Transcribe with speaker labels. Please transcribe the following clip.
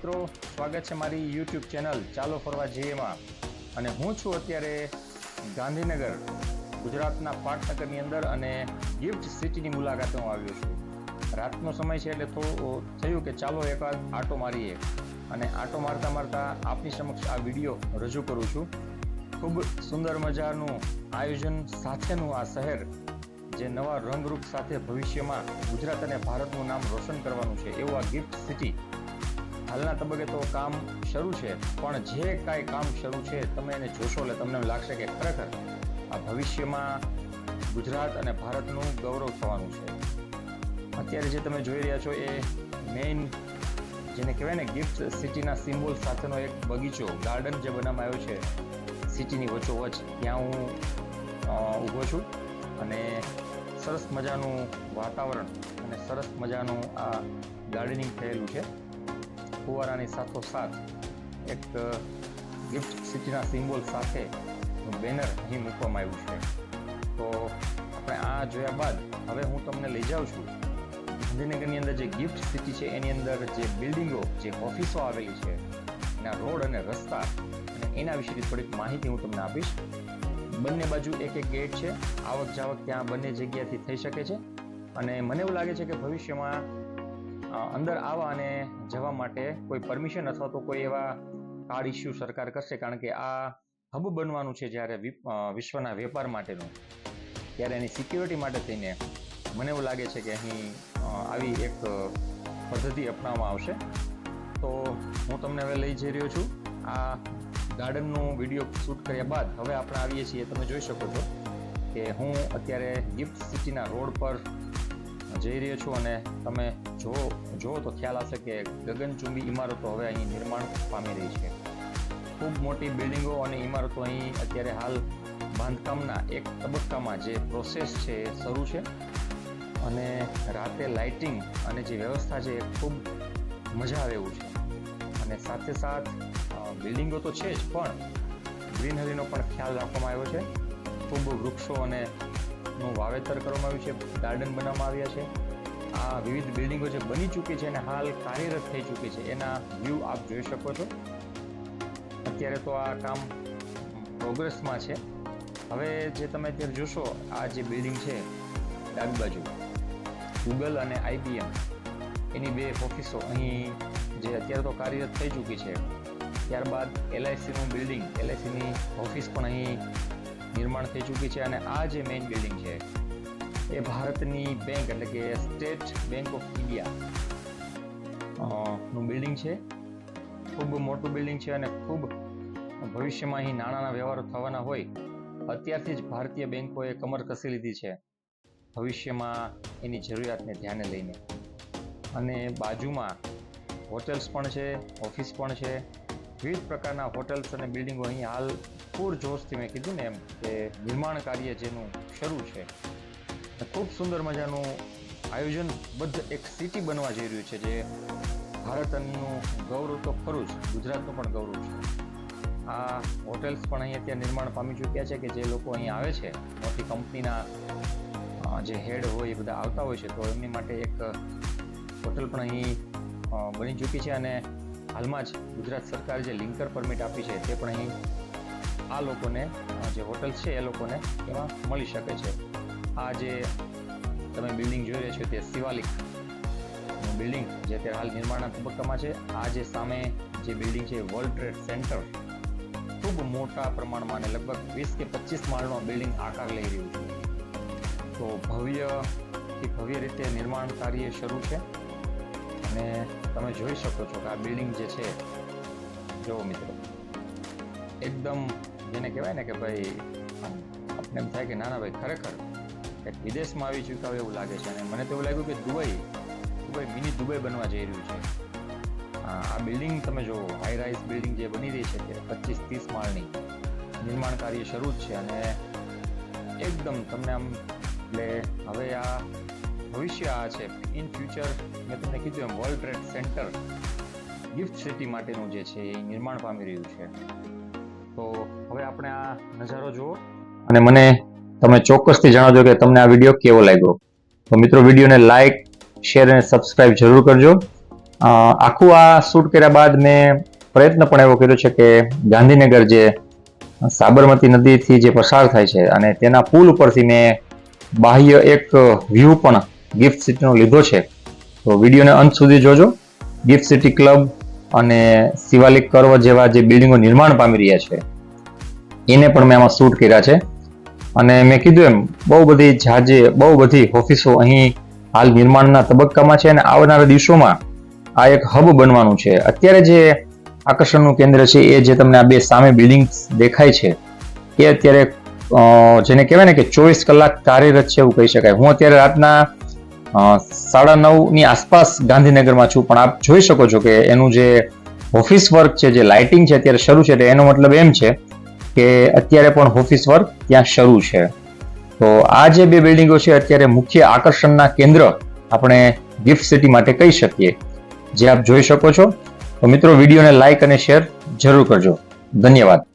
Speaker 1: મિત્રો, સ્વાગત છે મારી YouTube ચેનલ ચાલો ફરવા જઈએમાં. અને હું છું અત્યારે ગાંધીનગર, ગુજરાતના પાટનગરની અંદર, અને ગિફ્ટ સિટીની મુલાકાતે હું આવ્યો છું. રાતનો સમય છે એટલે થોડું થયું કે ચાલો એકવાર આટો મારીએ, અને આટો મારતા મારતા આપની સમક્ષ આ વિડીયો રજૂ કરું છું. ખૂબ સુંદર મજાનું આયોજન સાથેનું આ શહેર, જે નવા રંગરૂપ સાથે ભવિષ્યમાં ગુજરાત અને ભારતનું નામ રોશન કરવાનું છે, એવું આ ગિફ્ટ સિટી. હાલના તબક્કે તો કામ શરૂ છે, પણ જે કાંઈ કામ શરૂ છે તમે એને જોશો એટલે તમને લાગશે કે ખરેખર આ ભવિષ્યમાં ગુજરાત અને ભારતનું ગૌરવ થવાનું છે. અત્યારે જે તમે જોઈ રહ્યા છો એ મેઇન, જેને કહેવાય ને ગિફ્ટ સિટીના સિમ્બોલ સાથેનો એક બગીચો, ગાર્ડન જે બનાવવામાં આવ્યો છે સિટીની વચ્ચોવચ્ચ, ત્યાં હું ઊભો છું. અને સરસ મજાનું વાતાવરણ અને સરસ મજાનું આ ગાર્ડનિંગ થયેલું છે. ફુવારાની સાથોસાથ એક ગિફ્ટ સિટીના સિમ્બોલ સાથે બેનર અહીં મૂકવામાં આવ્યું છે. તો આપણે આ જોયા બાદ હવે હું તમને લઈ જાઉં છું ગાંધીનગરની અંદર જે ગિફ્ટ સિટી છે એની અંદર જે બિલ્ડિંગો, જે ઓફિસો આવેલી છે, એના રોડ અને રસ્તા, અને એના વિશેની થોડીક માહિતી હું તમને આપીશ. બંને બાજુ એક એક ગેટ છે, આવક જાવક ત્યાં બંને જગ્યાથી થઈ શકે છે. અને મને એવું લાગે છે કે ભવિષ્યમાં અંદર આવવા અને જવા માટે કોઈ પરમિશન અથવા તો કોઈ એવા કાર્ડ ઇસ્યુ સરકાર કરશે, કારણ કે આ હબ બનવાનું છે જ્યારે વિશ્વના વેપાર માટેનું, ત્યારે એની સિક્યોરિટી માટે થઈને મને એવું લાગે છે કે અહીં આવી એક પદ્ધતિ અપનાવવામાં આવશે. તો હું તમને હવે લઈ જઈ રહ્યો છું આ ગાર્ડનનું વિડીયો શૂટ કર્યા બાદ. હવે આપણે આવીએ છીએ, તમે જોઈ શકો છો કે હું અત્યારે ગિફ્ટ સિટીના રોડ પર જઈ રહ્યો છું, અને તમે જુઓ તો ખ્યાલ આવશે કે ગગનચુંબી ઇમારતો હવે અહીં નિર્માણ પામી રહી છે. ખૂબ મોટી બિલ્ડિંગો અને ઇમારતો અહીં અત્યારે હાલ બાંધકામના એક તબક્કામાં જે પ્રોસેસ છે એ શરૂ છે. અને રાતે લાઇટિંગ અને જે વ્યવસ્થા છે એ ખૂબ મજા આવે એવું છે. અને સાથે સાથ બિલ્ડિંગો તો છે જ, પણ ગ્રીનરીનો પણ ખ્યાલ રાખવામાં આવ્યો છે. ખૂબ વૃક્ષો અને નું વાવેતર કરવામાં આવ્યું છે, ગાર્ડન બનાવવામાં આવ્યા છે. આ વિવિધ બિલ્ડિંગો જે બની ચૂકી છે અને હાલ કાર્યરત થઈ ચૂકી છે, એના વ્યૂ આપ જોઈ શકો છો. અત્યારે તો આ કામ પ્રોગ્રેસમાં છે. હવે જે તમે અત્યારે જોશો, આ જે બિલ્ડિંગ છે ડાબી બાજુ, ગૂગલ અને IBM એની બે ઓફિસો અહીં જે અત્યારે તો કાર્યરત થઈ ચૂકી છે. ત્યારબાદ LICનું બિલ્ડિંગ, LICની ઓફિસ પણ અહીં નિર્માણ થઈ ચૂકી છે. અને આ જે મેઇન બિલ્ડિંગ છે એ ભારતની બેંક, એટલે કે સ્ટેટ બેંક ઓફ ઇન્ડિયા નું બિલ્ડિંગ છે. ખૂબ મોટું બિલ્ડિંગ છે, અને ખૂબ ભવિષ્યમાં અહીં નાણાંના વ્યવહારો થવાના હોય, અત્યારથી જ ભારતીય બેંકોએ કમર કસી લીધી છે ભવિષ્યમાં એની જરૂરિયાતને ધ્યાને લઈને. અને બાજુમાં હોટેલ્સ પણ છે, ઓફિસ પણ છે. વિવિધ પ્રકારના હોટેલ્સ અને બિલ્ડિંગો અહીં હાલ પૂરજોશથી, મેં કીધું ને એમ, કે નિર્માણ કાર્ય જેનું શરૂ છે. ખૂબ સુંદર મજાનું આયોજનબદ્ધ એક સિટી બનવા જઈ રહ્યું છે, જે ભારતનું ગૌરવ તો ખરું જ, ગુજરાતનું પણ ગૌરવ છે. આ હોટેલ્સ પણ અહીં અત્યારે નિર્માણ પામી ચૂક્યા છે, કે જે લોકો અહીં આવે છે, મોટી કંપનીના જે હેડ હોય એ બધા આવતા હોય છે, તો એમની માટે એક હોટેલ પણ અહીં બની ચૂકી છે. અને હાલમાં જ ગુજરાત સરકારે જે લિંકર પરમિટ આપી છે, તે પણ અહીં આ લોકોને, જે હોટલ છે એ લોકોને એમાં મળી શકે છે. આ જે તમે બિલ્ડિંગ જોઈ રહ્યા છો તે શિવાલિક બિલ્ડિંગ, જે અત્યારે હાલ નિર્માણના તબક્કામાં છે. આ જે સામે જે બિલ્ડિંગ છે વર્લ્ડ ટ્રેડ સેન્ટર, ખૂબ મોટા પ્રમાણમાં, અને લગભગ 20 કે 25 માળનો બિલ્ડિંગ આકાર લઈ રહ્યું છે. તો ભવ્ય રીતે નિર્માણ કાર્ય શરૂ છે. અને તમે જોઈ શકો છો કે આ બિલ્ડિંગ જે છે, જો મિત્રો, એકદમ જેને કહેવાય ને કે ભાઈ આપણે એમ થાય કે ના ભાઈ ખરેખર એક વિદેશમાં આવી ચૂક્યા હોય એવું લાગે છે. અને મને તો એવું લાગ્યું કે દુબઈ મિની દુબઈ બનવા જઈ રહ્યું છે. આ બિલ્ડિંગ તમે જુઓ, હાઈ રાઇઝ બિલ્ડિંગ જે બની રહી છે તે 25-30 માળની નિર્માણ કાર્ય શરૂ જ છે. અને એકદમ તમને આમ, એટલે હવે આ ભવિષ્ય આ છે, ઇન ફ્યુચર મેં તમને કીધું એમ world trade centre gift city માટેનું જે છે એ નિર્માણ પામી રહ્યું છે. તો હવે આપણે આ નજારો જુઓ, અને મને તમે ચોક્કસથી જણાવજો કે તમને આ વિડીયો કેવો લાગ્યો. તો મિત્રો, વિડીયોને લાઈક, શેર અને સબસ્ક્રાઇબ જરૂર કરજો. આખું આ શૂટ કર્યા બાદ મેં પ્રયત્ન પણ એવો કર્યો છે કે ગાંધીનગર જે સાબરમતી નદીથી જે પસાર થાય છે અને તેના પુલ ઉપરથી મેં બાહ્ય એક વ્યૂ પણ ગિફ્ટ સિટીનો લીધો છે. તો વિડીયોને અંત સુધી જોજો. ગિફ્ટ સિટી ક્લબ અને શિવાલિક કર્વ જેવા જે બિલ્ડિંગો નિર્માણ પામી રહ્યા છે એને પણ મેં આમાં શૂટ કર્યા છે. અને મેં કીધું એમ બહુ બધી ઓફિસો અહીં હાલ નિર્માણના તબક્કામાં છે અને આવનારા દિવસોમાં આ એક હબ બનવાનું છે. અત્યારે જે આકર્ષણનું કેન્દ્ર છે એ જે તમને આ બે સામે બિલ્ડિંગ્સ દેખાય છે એ અત્યારે જેને કહેવાય ને કે 24 કલાક કાર્યરત છે એવું કહી શકાય. હું અત્યારે રાતના 9:30 ની આસપાસ ગાંધીનગરમાં છું, પણ આપ જોઈ શકો છો કે એનું જે ઓફિસ વર્ક છે, જે લાઇટિંગ છે અત્યારે શરૂ છે, એનો મતલબ એમ છે કે અત્યારે પણ ઓફિસ વર્ક ત્યાં શરૂ છે. તો આ જે બે બિલ્ડિંગો છે અત્યારે મુખ્ય આકર્ષણના કેન્દ્ર આપણે ગિફ્ટ સિટી માટે કહી શકીએ, જે આપ જોઈ શકો છો. તો મિત્રો, વિડીયોને લાઈક અને શેર જરૂર કરજો. ધન્યવાદ.